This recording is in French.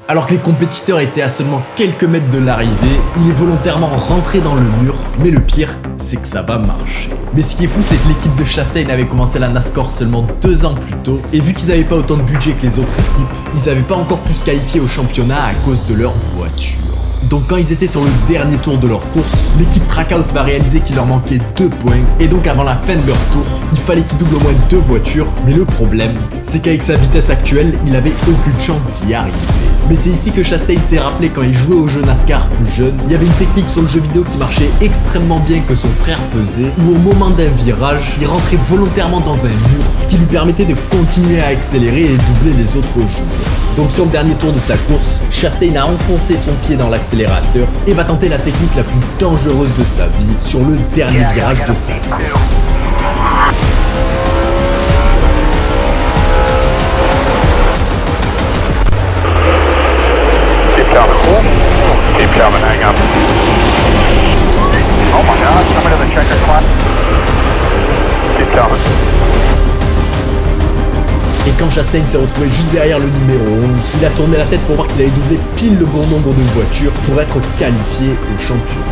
Alors que les compétiteurs étaient à seulement quelques mètres de l'arrivée, il est volontairement rentré dans le mur, mais le pire, c'est que ça va marcher. Mais ce qui est fou, c'est que l'équipe de Chastain avait commencé la NASCAR seulement 2 ans plus tôt, et vu qu'ils n'avaient pas autant de budget que les autres équipes, ils n'avaient pas encore pu se qualifier au championnat à cause de leur voiture. Donc quand ils étaient sur le dernier tour de leur course, l'équipe Trackhouse va réaliser qu'il leur manquait 2 points, et donc avant la fin de leur tour, il fallait qu'ils doublent au moins 2 voitures, mais le problème, c'est qu'avec sa vitesse actuelle, il avait aucune chance d'y arriver. Mais c'est ici que Chastain s'est rappelé quand il jouait au jeu NASCAR plus jeune, il y avait une technique sur le jeu vidéo qui marchait extrêmement bien que son frère faisait, où au moment d'un virage, il rentrait volontairement dans un mur, ce qui lui permettait de continuer à accélérer et doubler les autres joueurs. Donc sur le dernier tour de sa course, Chastain a enfoncé son pied dans l'accélérateur et va tenter la technique la plus dangereuse de sa vie sur le dernier virage de sa course. Keep coming, hang up. Oh my god, somebody in the checker clock. Keep coming. Et quand Chastain s'est retrouvé juste derrière le numéro 11, il a tourné la tête pour voir qu'il avait doublé pile le bon nombre de voitures pour être qualifié au championnat.